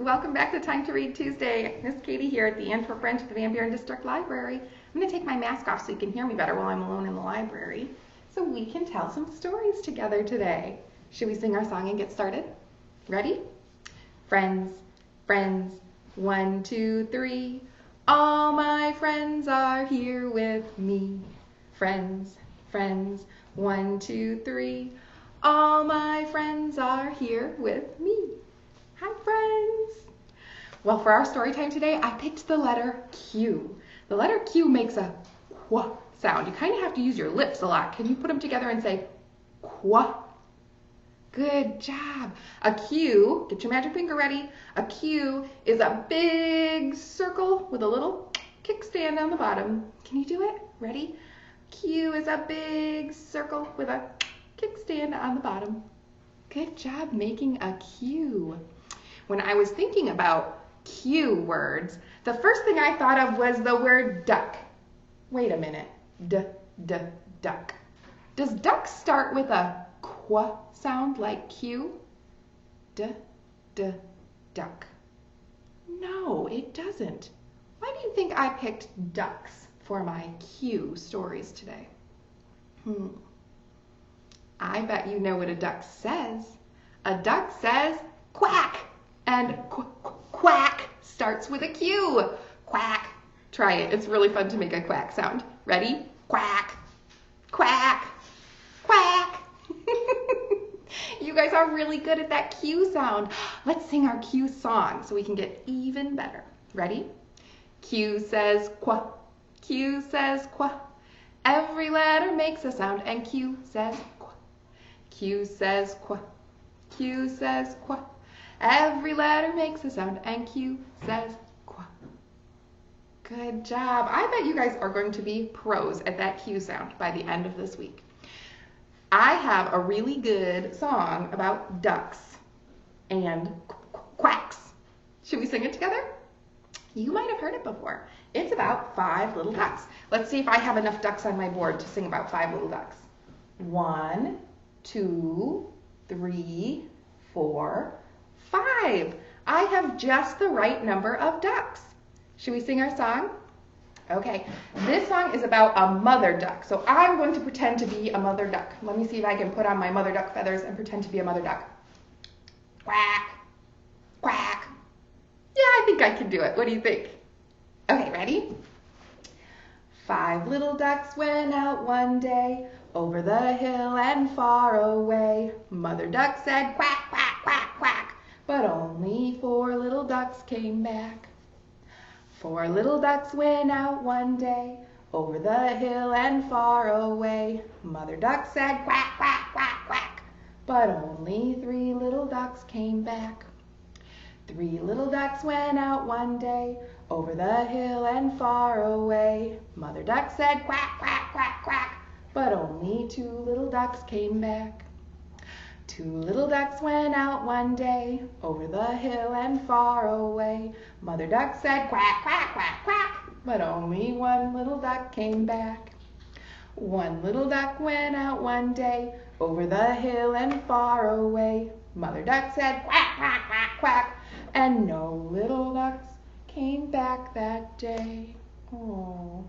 Welcome back to Time to Read Tuesday. Miss Katie here at the Antwerp branch of the Van Buren District Library. I'm going to take my mask off so you can hear me better while I'm alone in the library, so we can tell some stories together today. Should we sing our song and get started? Ready? Friends, friends, 1, 2, 3. All my friends are here with me. Friends, friends, 1, 2, 3. All my friends are here with me. Hi, friends. Well, for our story time today, I picked the letter Q. The letter Q makes a qu sound. You kind of have to use your lips a lot. Can you put them together and say qu? Good job. A Q, get your magic finger ready. A Q is a big circle with a little kickstand on the bottom. Can you do it? Ready? Q is a big circle with a kickstand on the bottom. Good job making a Q. When I was thinking about Q words, the first thing I thought of was the word duck. Wait a minute. Duck. Does duck start with a qu sound like Q? Duck. No, it doesn't. Why do you think I picked ducks for my Q stories today? I bet you know what a duck says. A duck says quack, and quack starts with a Q. Quack. Try it. It's really fun to make a quack sound. Ready? Quack, quack, quack. You guys are really good at that Q sound. Let's sing our Q song so we can get even better. Ready? Q says qua. Q says qua. Every letter makes a sound, and Q says qua. Q says qua. Q says qua. Every letter makes a sound, and Q says qua. Good job. I bet you guys are going to be pros at that Q sound by the end of this week. I have a really good song about ducks and quacks. Should we sing it together? You might have heard it before. It's about 5 little ducks. Let's see if I have enough ducks on my board to sing about 5 little ducks. 1, 2, 3, 4, 5. I have just the right number of ducks. Should we sing our song? Okay, this song is about a mother duck, so I'm going to pretend to be a mother duck. Let me see if I can put on my mother duck feathers and pretend to be a mother duck. Quack, quack. Yeah, I think I can do it. What do you think? Okay, ready? 5 little ducks went out one day, over the hill and far away. Mother duck said quack, quack, quack, quack, but only 4 little ducks came back. 4 little ducks went out one day, over the hill and far away. Mother duck said quack, quack, quack, quack, but only 3 little ducks came back. 3 little ducks went out one day, over the hill and far away. Mother duck said quack, quack, quack, quack, but only 2 little ducks came back. 2 little ducks went out one day, over the hill and far away. Mother duck said quack, quack, quack, quack, but only 1 little duck came back. 1 little duck went out one day, over the hill and far away. Mother duck said quack, quack, quack, quack, and no little ducks came back that day. Oh,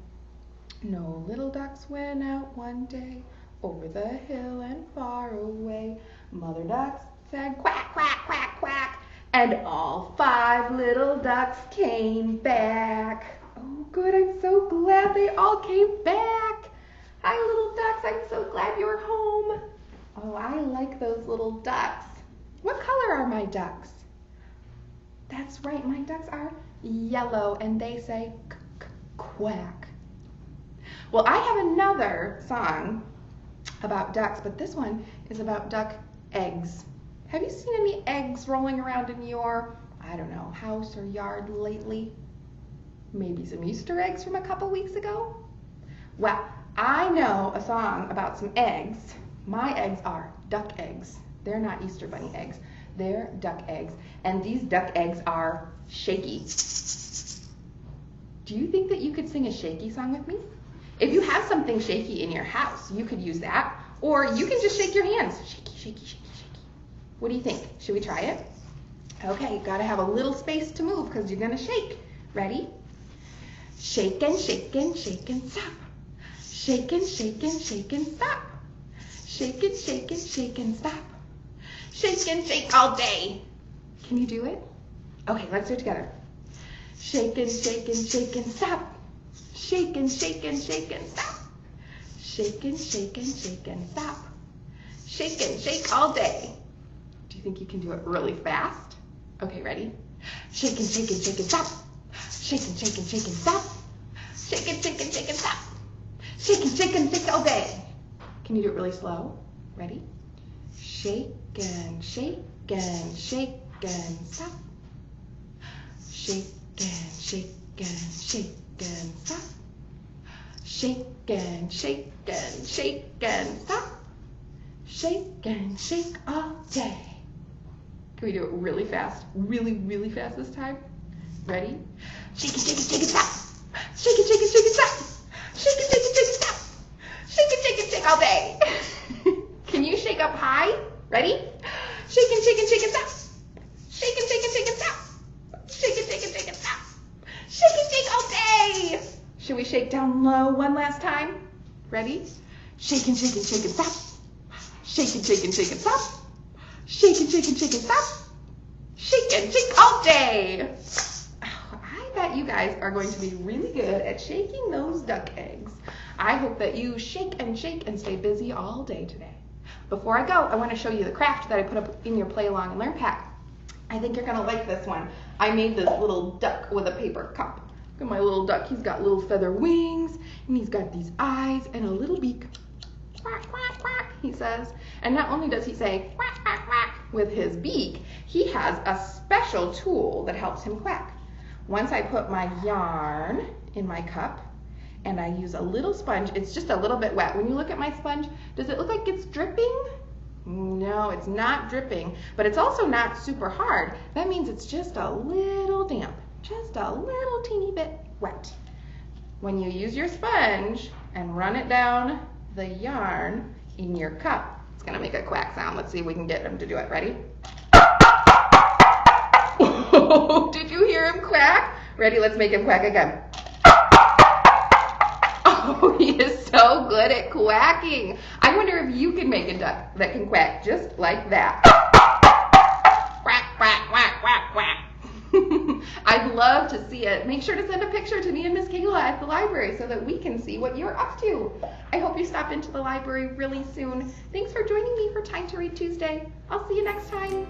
no little ducks went out one day, over the hill and far away. Mother duck said quack, quack, quack, quack, and all 5 little ducks came back. Oh, good. I'm so glad they all came back. Hi, little ducks. I'm so glad you're home. Oh, I like those little ducks. What color are my ducks? That's right. My ducks are yellow, and they say quack. Well, I have another song about ducks, but this one is about duck eggs. Have you seen any eggs rolling around in your, I don't know, house or yard lately? Maybe some Easter eggs from a couple weeks ago? Well, I know a song about some eggs. My eggs are duck eggs. They're not Easter bunny eggs. They're duck eggs. And these duck eggs are shaky. Do you think that you could sing a shaky song with me? If you have something shaky in your house, you could use that. Or you can just shake your hands. Shaky, shaky, shaky, shaky. What do you think? Should we try it? Okay, you gotta have a little space to move because you're gonna shake. Ready? Shake and shake and shake and stop. Shake and shake and shake and stop. Shake and shake and shake and stop. Shake and shake all day. Can you do it? Okay, let's do it together. Shake and shake and shake and stop. Shake and shake and shake and stop. Shake and shake and shake and stop. Shake and shake all day. Do you think you can do it really fast? Okay, ready? Shake and shake and shake and stop. Shake and shake and shake and stop. Shake and shake and shake and stop. Shake and shake and shake all day. Can you do it really slow? Ready? Shake and shake and shake and stop. Shake and shake and shake and stop. Shake and shake and shake and stop. Shake and shake all day. Can we do it really fast? Really, really fast this time? Ready? Shake and shake and shake and stop. Shake and shake and shake and stop. Shake and shake and shake and stop. Shake and shake and shake all day. Can you shake up high? Ready? Shake and shake and shake and stop. Shake and shake and shake and stop. Shake and shake and shake and stop. Shake and shake all day. Should we shake down low one last time? Ready? Shake and shake and shake and stop. Shake and shake and shake and stop. Shake and shake and shake and stop. Shake and shake all day. I bet you guys are going to be really good at shaking those duck eggs. I hope that you shake and stay busy all day today. Before I go, I want to show you the craft that I put up in your Play Along and Learn pack. I think you're going to like this one. I made this little duck with a paper cup. Look at my little duck. He's got little feather wings, and he's got these eyes and a little beak. Quack, quack, quack, he says. And not only does he say quack, quack, quack with his beak, he has a special tool that helps him quack. Once I put my yarn in my cup, and I use a little sponge. It's just a little bit wet. When you look at my sponge, does it look like it's dripping? No, it's not dripping, but it's also not super hard. That means it's just a little damp, just a little teeny bit wet. When you use your sponge and run it down the yarn in your cup, it's gonna make a quack sound. Let's see if we can get him to do it. Ready? Did you hear him quack? Ready? Let's make him quack again. Oh, he is so good at quacking. I wonder if you can make a duck that can quack just like that. Quack, quack, quack, quack, quack. I'd love to see it. Make sure to send a picture to me and Miss Kayla at the library so that we can see what you're up to. I hope you stop into the library really soon. Thanks for joining me for Time to Read Tuesday. I'll see you next time.